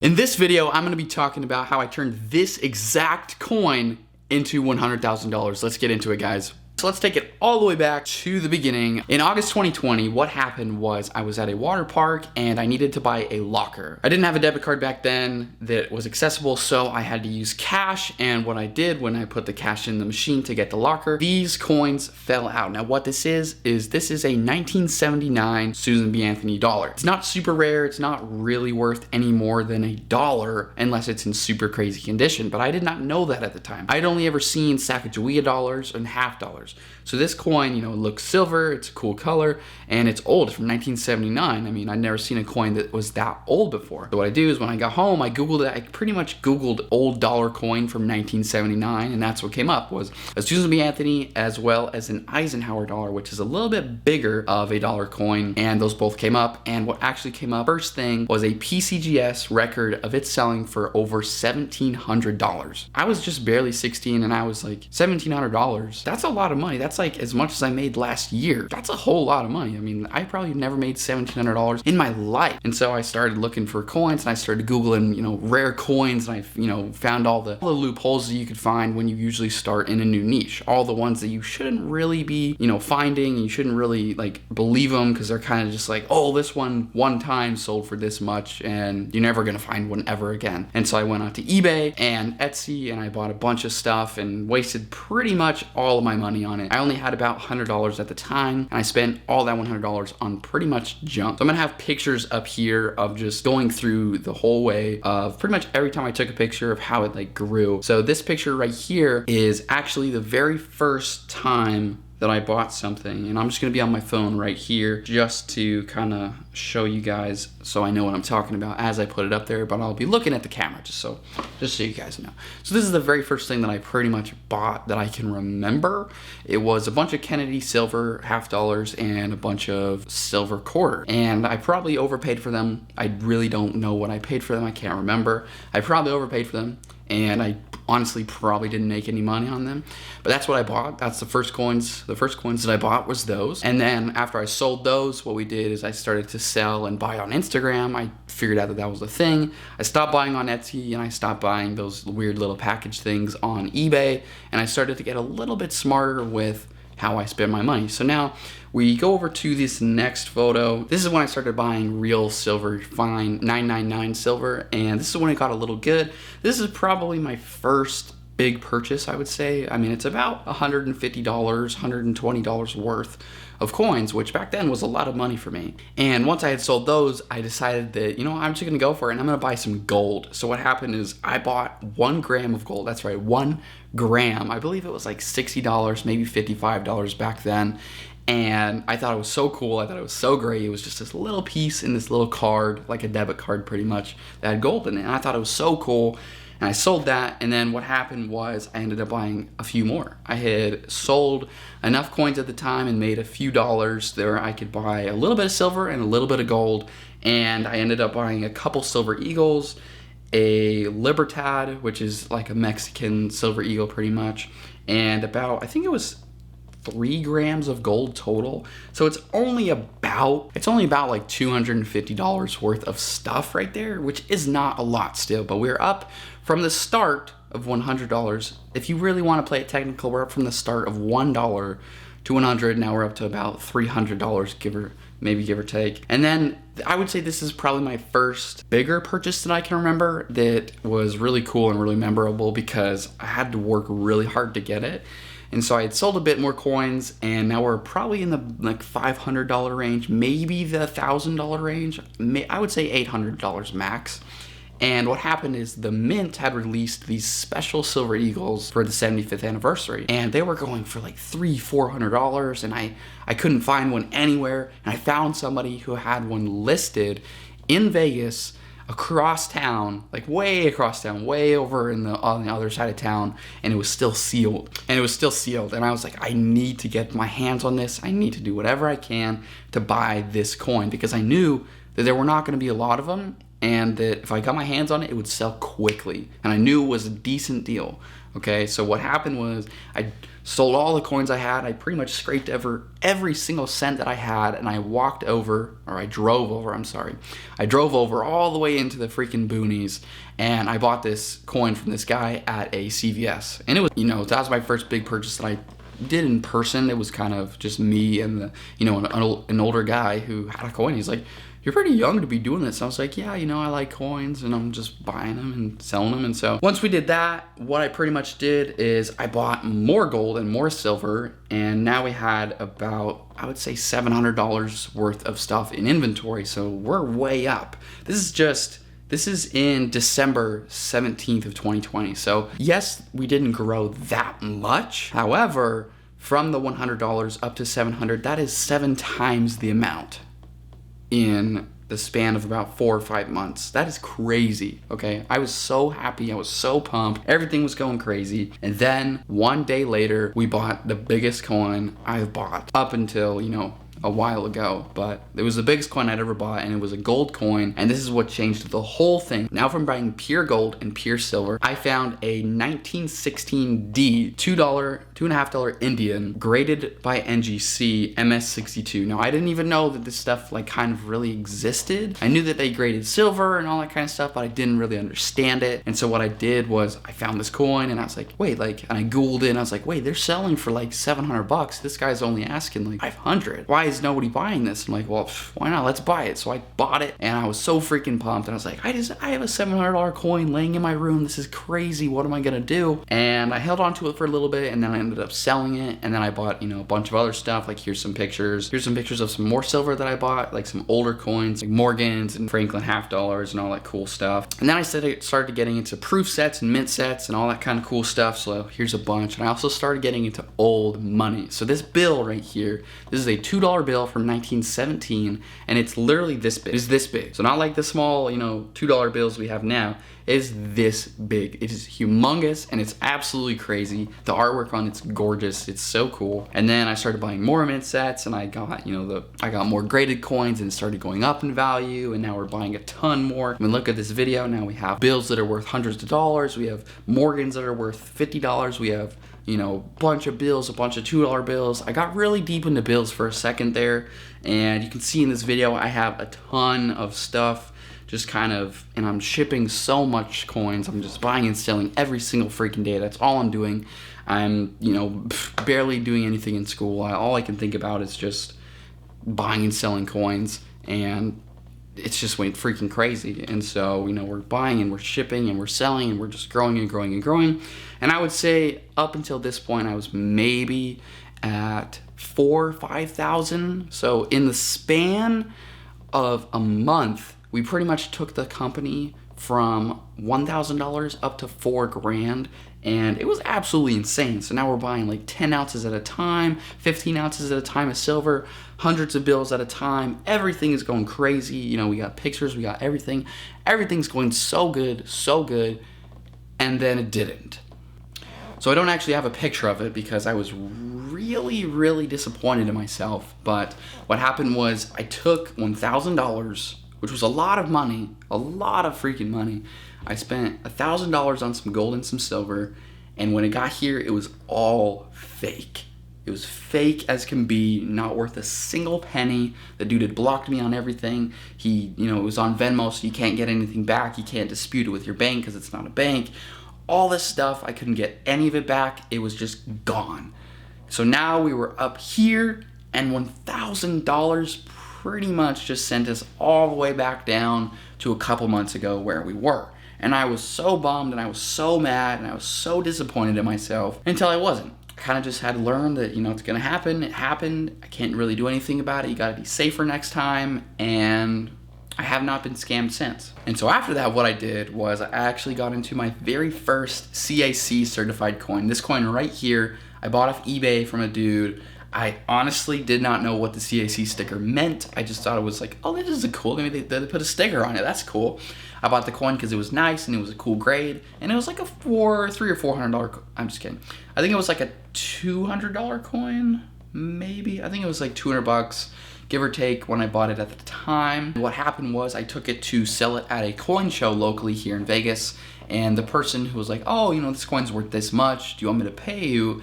In this video, I'm going to be talking about how I turned this exact coin into $100,000. Let's get into it, guys. So let's take it all the way back to the beginning. In August 2020, what happened was I was at a water park and I needed to buy a locker. I didn't have a debit card back then that was accessible, so I had to use cash. And what I did when I put the cash in the machine to get the locker, these coins fell out. Now what this is a 1979 Susan B. Anthony dollar. It's not super rare. It's not really worth any more than $1 unless it's in super crazy condition. But I did not know that at the time. I'd only ever seen Sacagawea dollars and half dollars. So this coin, it looks silver, it's a cool color, and it's old. It's from 1979. I mean, I'd never seen a coin that was that old before. So what I do is when I got home, I Googled it. I pretty much Googled old dollar coin from 1979, and that's what came up was a Susan B. Anthony as well as an Eisenhower dollar, which is a little bit bigger of a dollar coin, and those both came up. And what actually came up first thing was a PCGS record of it selling for over $1,700. I was just barely 16, and I was like, $1,700? That's a lot of money. That's like as much as I made last year. That's a whole lot of money. I mean, I probably never made $1,700 in my life. And so I started looking for coins, and I started Googling, rare coins, and I, found all the loopholes that you could find when you usually start in a new niche. All the ones that you shouldn't really be, finding, and you shouldn't really believe them because they're kind of just like, oh, this one time sold for this much, and you're never gonna find one ever again. And so I went on to eBay and Etsy, and I bought a bunch of stuff and wasted pretty much all of my money on it. I only had about $100 at the time, and I spent all that $100 on pretty much junk. So I'm gonna have pictures up here of just going through the whole way of pretty much every time I took a picture of how it grew. So this picture right here is actually the very first time that I bought something, and I'm just gonna be on my phone right here just to kind of show you guys so I know what I'm talking about as I put it up there, but I'll be looking at the camera just so you guys know. So this is the very first thing that I pretty much bought that I can remember. It was a bunch of Kennedy silver half dollars and a bunch of silver quarter, and I probably overpaid for them. I really don't know what I paid for them. I can't remember. I probably overpaid for them, and I honestly probably didn't make any money on them, but that's what I bought. That's the first coins. The first coins that I bought was those. And then after I sold those, what we did is I started to sell and buy on Instagram. I figured out that that was a thing. I stopped buying on Etsy, and I stopped buying those weird little package things on eBay, and I started to get a little bit smarter with how I spend my money. So now we go over to this next photo. This is when I started buying real silver, fine 999 silver, and this is when it got a little good. This is probably my first big purchase, I would say. I mean, it's about $150, $120 worth of coins, which back then was a lot of money for me. And once I had sold those, I decided that, I'm just gonna go for it, and I'm gonna buy some gold. So what happened is I bought 1 gram of gold. That's right, 1 gram. I believe it was like $60, maybe $55 back then. And I thought it was so cool. I thought it was so great. It was just this little piece in this little card, like a debit card pretty much, that had gold in it. And I thought it was so cool. And I sold that, and then what happened was I ended up buying a few more. I had sold enough coins at the time and made a few dollars there. I could buy a little bit of silver and a little bit of gold, and I ended up buying a couple silver eagles, a Libertad, which is like a Mexican silver eagle pretty much, and about, I think it was 3 grams of gold total. So it's only about like $250 worth of stuff right there, which is not a lot still, but we're up from the start of $100. If you really want to play it technical, we're up from the start of $1 to 100. Now we're up to about $300, give or take. And then I would say this is probably my first bigger purchase that I can remember that was really cool and really memorable because I had to work really hard to get it. And so I had sold a bit more coins, and now we're probably in the $500 range, maybe the $1,000 range. I would say $800 max. And what happened is the Mint had released these special silver eagles for the 75th anniversary, and they were going for like $300-400, and I couldn't find one anywhere. And I found somebody who had one listed in Vegas, across town, like way across town, way over on the other side of town, and it was still sealed. And I was like, I need to get my hands on this. I need to do whatever I can to buy this coin, because I knew that there were not going to be a lot of them, and that if I got my hands on it, it would sell quickly. And I knew it was a decent deal. Okay, so what happened was I sold all the coins I had. I pretty much scraped every single cent that I had, and I drove over all the way into the freaking boonies, and I bought this coin from this guy at a CVS. And it was, that was my first big purchase that I did in person. It was kind of just me and an older guy who had a coin. He's like, "You're pretty young to be doing this." I was like, "Yeah, I like coins, and I'm just buying them and selling them." And so once we did that, what I pretty much did is I bought more gold and more silver, and now we had about, I would say, $700 worth of stuff in inventory. So we're way up. This is in December 17th of 2020. So yes, we didn't grow that much. However, from the $100 up to $700, that is 7 times the amount in the span of about 4 or 5 months. That is crazy, okay? I was so happy, I was so pumped, everything was going crazy. And then 1 day later, we bought the biggest coin I've bought up until, a while ago, but it was the biggest coin I'd ever bought, and it was a gold coin, and this is what changed the whole thing. Now from buying pure gold and pure silver, I found a 1916D $2.50 Indian graded by NGC MS62. Now I didn't even know that this stuff kind of really existed. I knew that they graded silver and all that kind of stuff, but I didn't really understand it. And so what I did was I found this coin, and I was like, wait, and I Googled it, and I was like, wait, they're selling for $700. This guy's only asking $500. Why is nobody buying this? I'm like, well, why not? Let's buy it. So I bought it, and I was so freaking pumped, and I was like, I have a $700 coin laying in my room. This is crazy. What am I gonna do? And I held on to it for a little bit, and then I ended up selling it, and then I bought, a bunch of other stuff. Here's some pictures of some more silver that I bought, some older coins, Morgans and Franklin $50 and all that cool stuff. And then I started getting into proof sets and mint sets and all that kind of cool stuff. So here's a bunch. And I also started getting into old money. So this bill right here, this is a $2 bill from 1917, and it's literally this big. It's this big. So not like the small, $2 bills we have now. It is this big. It is humongous, and it's absolutely crazy. The artwork on it's gorgeous. It's so cool. And then I started buying more mint sets, and I got, I got more graded coins, and it started going up in value, and now we're buying a ton more. I mean, look at this video. Now we have bills that are worth hundreds of dollars. We have Morgans that are worth $50. We have a bunch of bills, a bunch of $2 bills. I got really deep into bills for a second there, and you can see in this video I have a ton of stuff and I'm shipping so much coins. I'm just buying and selling every single freaking day. That's all I'm doing. I'm, barely doing anything in school. All I can think about is just buying and selling coins, and it's just went freaking crazy. And so, we're buying and we're shipping and we're selling and we're just growing and growing and growing. And I would say up until this point, I was maybe at 4,000 or 5,000. So in the span of a month, we pretty much took the company from $1,000 up to $4,000, and it was absolutely insane. So now we're buying 10 ounces at a time, 15 ounces at a time of silver, hundreds of bills at a time. Everything is going crazy. We got pictures, we got everything. Everything's going so good, and then it didn't. So I don't actually have a picture of it because I was really, really disappointed in myself. But what happened was I took $1,000, which was a lot of money, a lot of freaking money. I spent $1,000 on some gold and some silver, and when it got here, it was all fake. It was fake as can be, not worth a single penny. The dude had blocked me on everything. He, it was on Venmo, so you can't get anything back. You can't dispute it with your bank because it's not a bank. All this stuff, I couldn't get any of it back. It was just gone. So now we were up here, and $1,000 pretty much just sent us all the way back down to a couple months ago where we were. And I was so bummed, and I was so mad, and I was so disappointed in myself until I wasn't. I kind of just had to learn that, it's going to happen. It happened. I can't really do anything about it. You got to be safer next time. And I have not been scammed since. And so after that, what I did was I actually got into my very first CAC certified coin. This coin right here, I bought off eBay from a dude. I honestly did not know what the CAC sticker meant. I just thought it was oh, this is a cool, maybe they put a sticker on it. That's cool. I bought the coin because it was nice and it was a cool grade. And it was a $300 or $400, I'm just kidding. I think it was a $200 coin, maybe. I think it was $200. give or take, when I bought it at the time. What happened was I took it to sell it at a coin show locally here in Vegas, and the person who was like, oh, you know, this coin's worth this much, do you want me to pay you?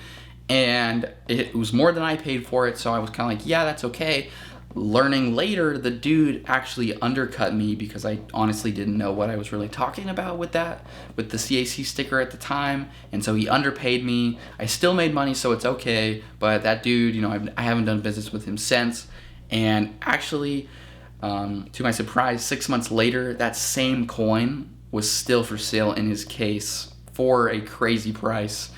And it was more than I paid for it, so I was kind of like, yeah, that's okay. Learning later, the dude actually undercut me because I honestly didn't know what I was really talking about with the CAC sticker at the time, and so he underpaid me. I still made money, so it's okay, but that dude, you know, I haven't done business with him since, and actually, to my surprise, 6 months later, that same coin was still for sale in his case for a crazy price.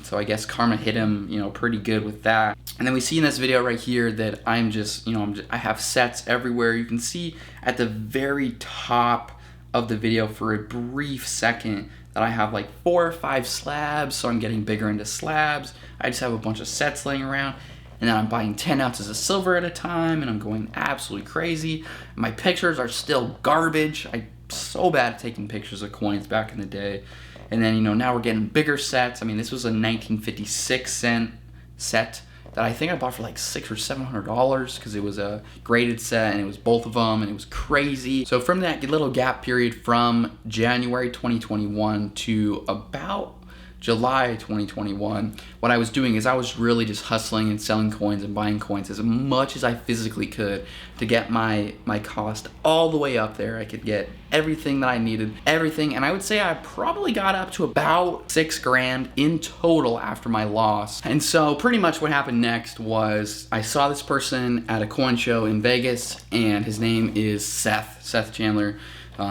So I guess karma hit him, you know, pretty good with that. And then we see in this video right here that I'm just, you know, I have sets everywhere. You can see at the very top of the video for a brief second that I have like 4 or 5 slabs, so I'm getting bigger into slabs. I just have a bunch of sets laying around, and then I'm buying 10 ounces of silver at a time, and I'm going absolutely crazy. My pictures are still garbage. I'm so bad at taking pictures of coins back in the day. And then, you know, now we're getting bigger sets. I mean, this was a 1956 cent set that I think I bought for like $600 or $700 because it was a graded set and it was both of them and it was crazy. So from that little gap period from January 2021 to about July 2021, what I was doing is I was really just hustling and selling coins and buying coins as much as I physically could to get my cost all the way up there. I could get everything that I needed, everything, and I would say I probably got up to about $6 grand in total after my loss. And so pretty much what happened next was I saw this person at a coin show in Vegas, and his name is Seth Chandler.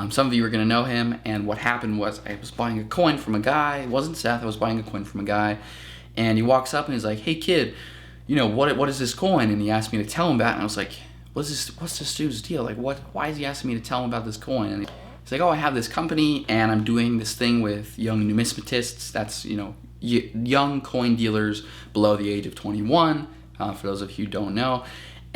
Some of you are going to know him, and what happened was I was buying a coin from a guy. It wasn't Seth, I was buying a coin from a guy, and he walks up and he's like, hey kid, you know, what is this coin? And he asked me to tell him about it, and I was like, what's this dude's deal? Like, why is he asking me to tell him about this coin? And he's like, oh, I have this company, and I'm doing this thing with young numismatists. That's, you know, young coin dealers below the age of 21, for those of you who don't know.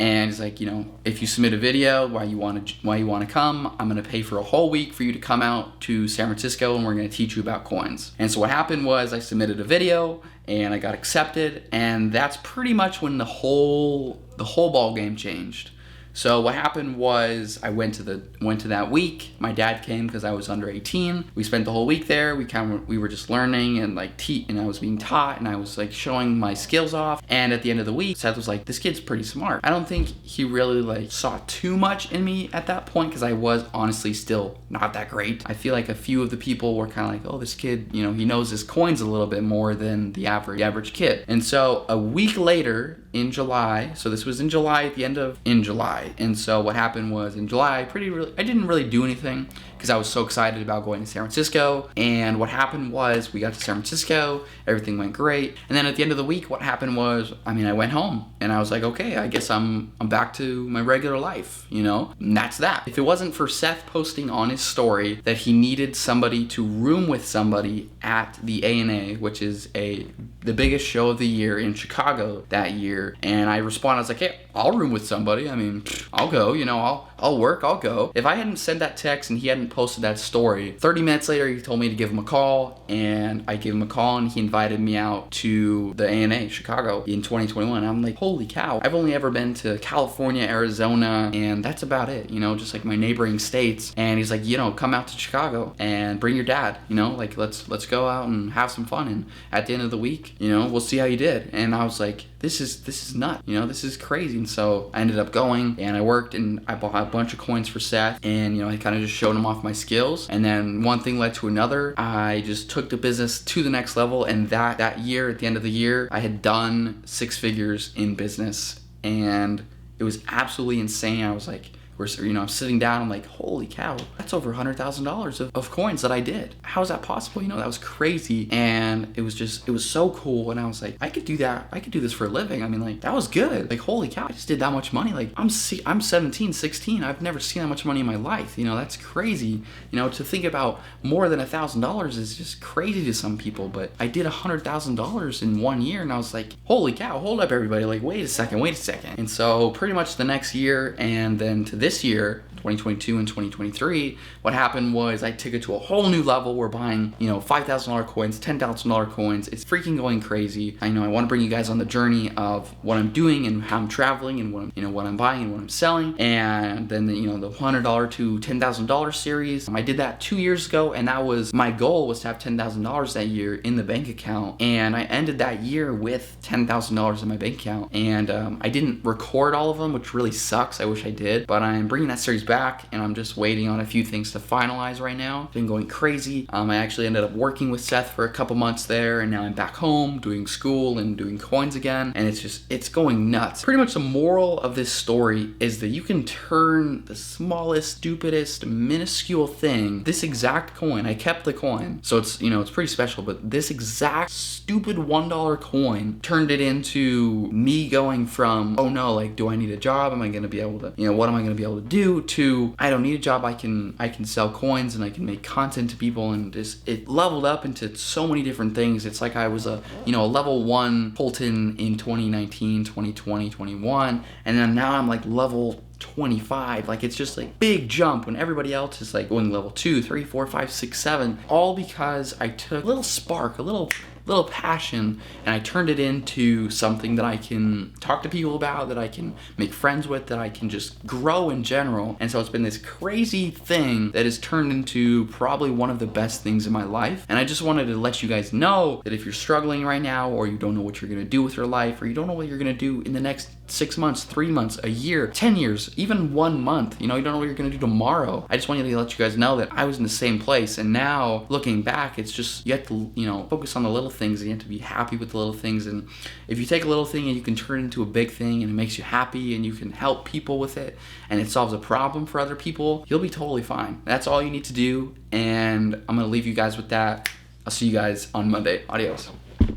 And he's like, you know, if you submit a video why you want to come, I'm gonna pay for a whole week for you to come out to San Francisco, and we're gonna teach you about coins. And so what happened was I submitted a video and I got accepted, and that's pretty much when the whole ball game changed. So what happened was I went to that week. My dad came because I was under 18. We spent the whole week there. We were just learning and and I was being taught, and I was like showing my skills off. And at the end of the week, Seth was like, this kid's pretty smart. I don't think he really like saw too much in me at that point because I was honestly still not that great. I feel like a few of the people were kind of like, oh, this kid, you know, he knows his coins a little bit more than the average kid. And so a week later in July, so this was in July, in July. And so what happened was in July, I didn't really do anything because I was so excited about going to San Francisco. And what happened was we got to San Francisco, everything went great. And then at the end of the week, what happened was, I went home and I was like, okay, I guess I'm back to my regular life, you know? And that's that. If it wasn't for Seth posting on his story that he needed somebody to room with somebody at the ANA, which is the biggest show of the year in Chicago that year, and I responded, I was like, hey, I'll room with somebody. I mean, I'll go, you know, I'll work, I'll go. If I hadn't sent that text and he hadn't posted that story, 30 minutes later, he told me to give him a call, and I gave him a call, and he invited me out to the ANA Chicago in 2021. I'm like, holy cow, I've only ever been to California, Arizona, and that's about it, you know, just like my neighboring states. And he's like, you know, come out to Chicago and bring your dad, you know, like let's go out and have some fun, and at the end of the week, you know, we'll see how you did. And I was like, this is nuts, you know, this is crazy. And so I ended up going, and I worked, and I bought a bunch of coins for Seth, and, you know, I kind of just showed him off my skills. And then one thing led to another. I just took the business to the next level, and that year, at the end of the year, I had done 6 figures in business, and it was absolutely insane. I was like, I'm sitting down, I'm like, holy cow, that's over $100,000 of coins that I did. How is that possible? You know, that was crazy. And it was so cool. And I was like, I could do that. I could do this for a living. I mean, like, that was good. Like, holy cow, I just did that much money. Like, I'm 17, 16. I've never seen that much money in my life. You know, that's crazy. You know, to think about more than $1,000 is just crazy to some people. But I did $100,000 in 1 year, and I was like, holy cow, hold up everybody. Like, wait a second. And so pretty much the next year, and then to this this year, 2022 and 2023, what happened was I took it to a whole new level. We're buying, $5,000 coins, $10,000 coins. It's freaking going crazy. I know I want to bring you guys on the journey of what I'm doing and how I'm traveling and what I'm buying and what I'm selling. And then the $100 to $10,000 series. I did that 2 years ago, and that was my goal, was to have $10,000 that year in the bank account. And I ended that year with $10,000 in my bank account. And I didn't record all of them, which really sucks. I wish I did, but I'm bringing that series back, and I'm just waiting on a few things to finalize right now. It's been going crazy. I actually ended up working with Seth for a couple months there, and now I'm back home doing school and doing coins again, and it's going nuts. Pretty much the moral of this story is that you can turn the smallest, stupidest, minuscule thing, this exact coin, I kept the coin, so it's pretty special, but this exact stupid $1 coin turned it into me going from, oh no, like, do I need a job? Am I going to be able to, what am I going to be able to do, to I don't need a job, I can sell coins and I can make content to people, and it leveled up into so many different things. It's like I was a level 1 Holton in 2019, 2020, 21, and then now I'm like level 25. Like, it's just like big jump when everybody else is like going level 2, 3, 4, 5, 6, 7, all because I took a little spark, a little passion, and I turned it into something that I can talk to people about, that I can make friends with, that I can just grow in general. And so it's been this crazy thing that has turned into probably one of the best things in my life. And I just wanted to let you guys know that if you're struggling right now, or you don't know what you're gonna do with your life, or you don't know what you're gonna do in the next 6 months, 3 months, a year, 10 years, even 1 month, you don't know what you're gonna do tomorrow. I just wanted to let you guys know that I was in the same place, and now looking back, it's just, you have to, focus on the little things, and you have to be happy with the little things. And if you take a little thing and you can turn it into a big thing, and it makes you happy, and you can help people with it, and it solves a problem for other people, you'll be totally fine. That's all you need to do, and I'm gonna leave you guys with that. I'll see you guys on Monday. Adios.